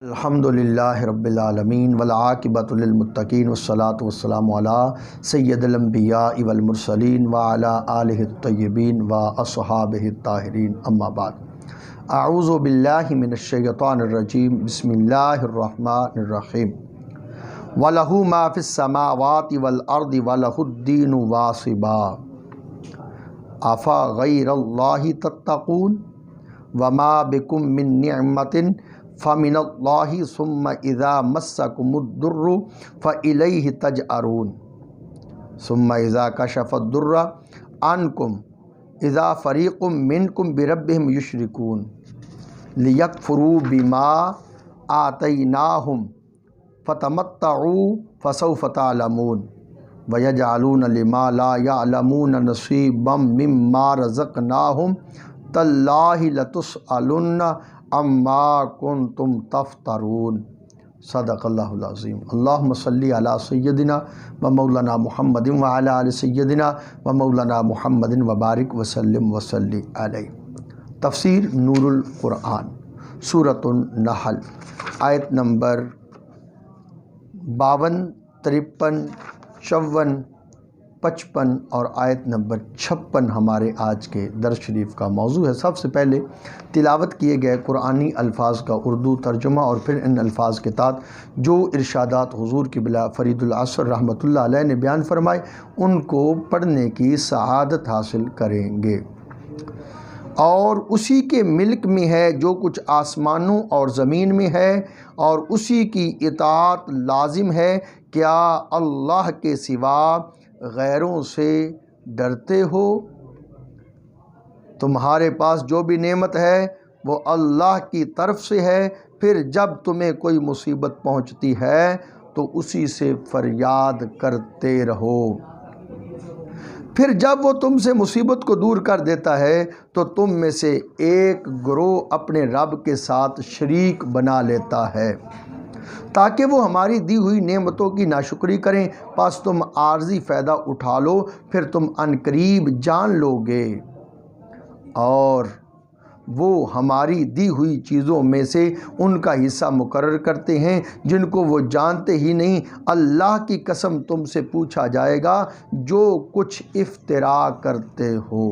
الحمدللہ رب العالمین والعاقبۃ للمتقین والصلاۃ والسلام علی سید الانبیاء والمرسلین وعلی آلہ الطیبین واصحابہ الطاہرین اما بعد اعوذ باللہ من الشیطان الرجیم بسم اللہ الرحمن الرحیم وَلَهُ مَا فِي السَّمَاوَاتِ وَالْأَرْضِ وَلَهُ الدِّينُ وَاصِبًا أَفَغَيْرَ اللَّهِ تَتَّقُونَ وَمَا بِكُم مِّن نِّعْمَةٍ فَمِنَ اللَّهِ ثُمَّ إِذَا مَسَّكُمُ الضُّرُّ فَإِلَيْهِ تَجْأَرُونَ ثُمَّ إِذَا كَشَفَ الضُّرَّ عَنكُمْ إِذَا فَرِيقٌ مِّنكُمْ بِرَبِّهِمْ يُشْرِكُونَ لِيَكْفُرُوا بِمَا آتَيْنَاهُمْ فَتَمَتَّعُوا فَسَوْفَ تَعْلَمُونَ وَيَجْعَلُونَ لِمَا لَا يَعْلَمُونَ نَصِيبًا مِّمَّا رَزَقْنَاهُمْ تَاللَّهِ لَتُسْأَلُنَّ عَمَّا كُنتُمْ تَفْتَرُونَ صدق اللہ العظیم۔ اللہم صلی علی سیدنا و مولانا محمد وعلی آل سیدنا و مولانا محمد وبارک وسلم وصلی علیہ۔ تفسیر نور القرآن سورۃ النحل آیت نمبر 52، 53، 54، 55 اور آیت نمبر 56 ہمارے آج کے درس شریف کا موضوع ہے۔ سب سے پہلے تلاوت کیے گئے قرآنی الفاظ کا اردو ترجمہ اور پھر ان الفاظ کے تحت جو ارشادات حضور قبلہ فرید العصر رحمۃ اللہ علیہ نے بیان فرمائے ان کو پڑھنے کی سعادت حاصل کریں گے۔ اور اسی کے ملک میں ہے جو کچھ آسمانوں اور زمین میں ہے، اور اسی کی اطاعت لازم ہے۔ کیا اللہ کے سوا غیروں سے ڈرتے ہو؟ تمہارے پاس جو بھی نعمت ہے وہ اللہ کی طرف سے ہے، پھر جب تمہیں کوئی مصیبت پہنچتی ہے تو اسی سے فریاد کرتے رہو، پھر جب وہ تم سے مصیبت کو دور کر دیتا ہے تو تم میں سے ایک گروہ اپنے رب کے ساتھ شریک بنا لیتا ہے تاکہ وہ ہماری دی ہوئی نعمتوں کی ناشکری کریں، پس تم عارضی فائدہ اٹھا لو، پھر تم عنقریب جان لو گے۔ اور وہ ہماری دی ہوئی چیزوں میں سے ان کا حصہ مقرر کرتے ہیں جن کو وہ جانتے ہی نہیں۔ اللہ کی قسم تم سے پوچھا جائے گا جو کچھ افتراء کرتے ہو۔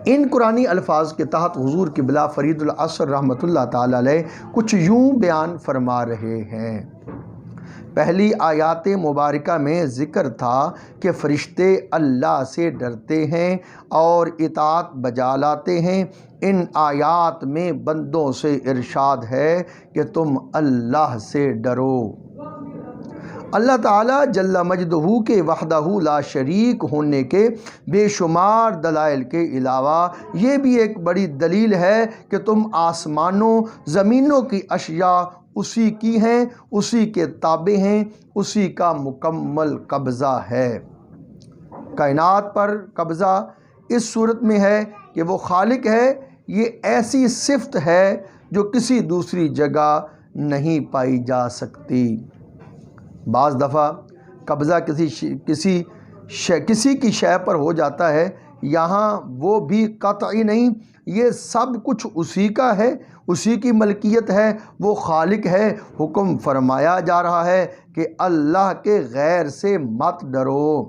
ان قرآنی الفاظ کے تحت حضور قبلہ فرید العصر رحمۃ اللہ تعالی علیہ کچھ یوں بیان فرما رہے ہیں۔ پہلی آیات مبارکہ میں ذکر تھا کہ فرشتے اللہ سے ڈرتے ہیں اور اطاعت بجا لاتے ہیں۔ ان آیات میں بندوں سے ارشاد ہے کہ تم اللہ سے ڈرو۔ اللہ تعالیٰ جل مجدہ کے وحدہ لا شریک ہونے کے بے شمار دلائل کے علاوہ یہ بھی ایک بڑی دلیل ہے کہ تم آسمانوں زمینوں کی اشیاء اسی کی ہیں، اسی کے تابع ہیں، اسی کا مکمل قبضہ ہے۔ کائنات پر قبضہ اس صورت میں ہے کہ وہ خالق ہے۔ یہ ایسی صفت ہے جو کسی دوسری جگہ نہیں پائی جا سکتی۔ بعض دفعہ قبضہ کسی کی شے پر ہو جاتا ہے، یہاں وہ بھی قطعی نہیں، یہ سب کچھ اسی کا ہے، اسی کی ملکیت ہے، وہ خالق ہے۔ حکم فرمایا جا رہا ہے کہ اللہ کے غیر سے مت ڈرو۔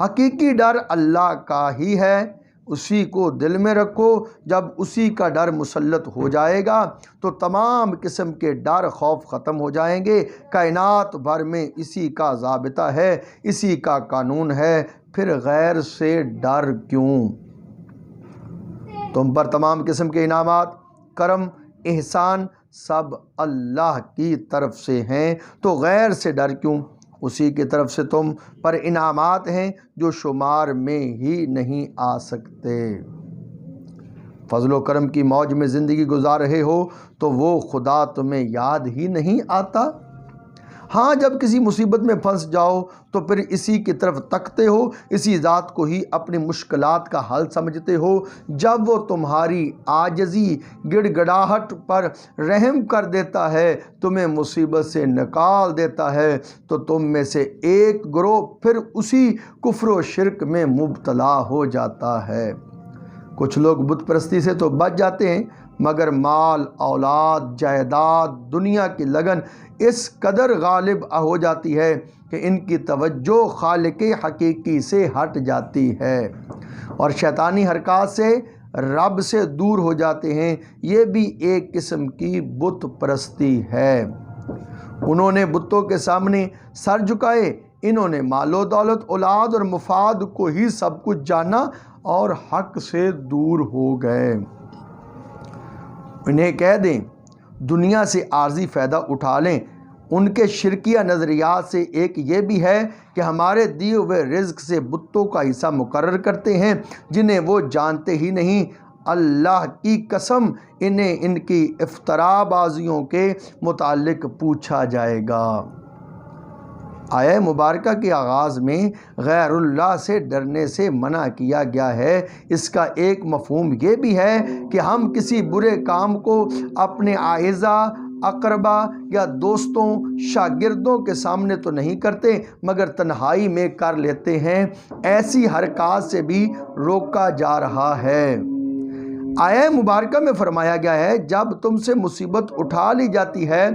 حقیقی ڈر اللہ کا ہی ہے، اسی کو دل میں رکھو۔ جب اسی کا ڈر مسلط ہو جائے گا تو تمام قسم کے ڈر خوف ختم ہو جائیں گے۔ کائنات بھر میں اسی کا ضابطہ ہے، اسی کا قانون ہے، پھر غیر سے ڈر کیوں؟ تم پر تمام قسم کے انعامات، کرم، احسان سب اللہ کی طرف سے ہیں، تو غیر سے ڈر کیوں؟ اسی کی طرف سے تم پر انعامات ہیں جو شمار میں ہی نہیں آ سکتے۔ فضل و کرم کی موج میں زندگی گزار رہے ہو تو وہ خدا تمہیں یاد ہی نہیں آتا؟ ہاں، جب کسی مصیبت میں پھنس جاؤ تو پھر اسی کی طرف تکتے ہو، اسی ذات کو ہی اپنی مشکلات کا حل سمجھتے ہو۔ جب وہ تمہاری عاجزی گڑ گڑاہٹ پر رحم کر دیتا ہے، تمہیں مصیبت سے نکال دیتا ہے، تو تم میں سے ایک گروہ پھر اسی کفر و شرک میں مبتلا ہو جاتا ہے۔ کچھ لوگ بت پرستی سے تو بچ جاتے ہیں، مگر مال، اولاد، جائیداد، دنیا کی لگن اس قدر غالب ہو جاتی ہے کہ ان کی توجہ خالق حقیقی سے ہٹ جاتی ہے اور شیطانی حرکات سے رب سے دور ہو جاتے ہیں۔ یہ بھی ایک قسم کی بت پرستی ہے۔ انہوں نے بتوں کے سامنے سر جھکائے، انہوں نے مال و دولت، اولاد اور مفاد کو ہی سب کچھ جانا اور حق سے دور ہو گئے۔ انہیں کہہ دیں دنیا سے عارضی فائدہ اٹھا لیں۔ ان کے شرکیہ نظریات سے ایک یہ بھی ہے کہ ہمارے دیے ہوئے رزق سے بتوں کا حصہ مقرر کرتے ہیں جنہیں وہ جانتے ہی نہیں۔ اللہ کی قسم انہیں ان کی افتراء بازیوں کے متعلق پوچھا جائے گا۔ آیہ مبارکہ کے آغاز میں غیر اللہ سے ڈرنے سے منع کیا گیا ہے۔ اس کا ایک مفہوم یہ بھی ہے کہ ہم کسی برے کام کو اپنے اعزا، اقربا یا دوستوں، شاگردوں کے سامنے تو نہیں کرتے مگر تنہائی میں کر لیتے ہیں۔ ایسی حرکات سے بھی روکا جا رہا ہے۔ آیہ مبارکہ میں فرمایا گیا ہے جب تم سے مصیبت اٹھا لی جاتی ہے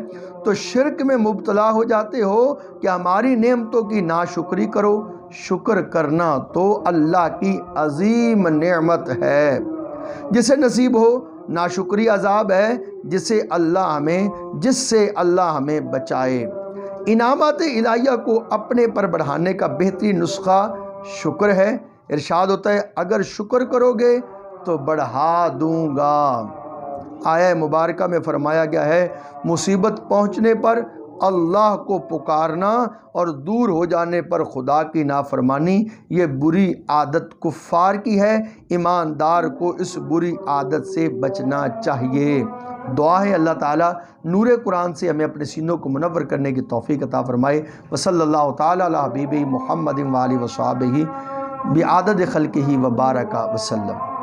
تو شرک میں مبتلا ہو جاتے ہو کہ ہماری نعمتوں کی ناشکری کرو۔ شکر کرنا تو اللہ کی عظیم نعمت ہے جسے نصیب ہو، ناشکری عذاب ہے جس سے اللہ ہمیں بچائے۔ انعامات الہیہ کو اپنے پر بڑھانے کا بہترین نسخہ شکر ہے۔ ارشاد ہوتا ہے اگر شکر کرو گے تو بڑھا دوں گا۔ آیہ مبارکہ میں فرمایا گیا ہے مصیبت پہنچنے پر اللہ کو پکارنا اور دور ہو جانے پر خدا کی نافرمانی یہ بری عادت کفار کی ہے۔ ایماندار کو اس بری عادت سے بچنا چاہیے۔ دعا ہے اللہ تعالیٰ نور قرآن سے ہمیں اپنے سینوں کو منور کرنے کی توفیق عطا فرمائے۔ وصلی اللہ تعالیٰ علی حبیبہ محمد و آلہ و صحبہ بعدد خلقہ وبارک وسلم۔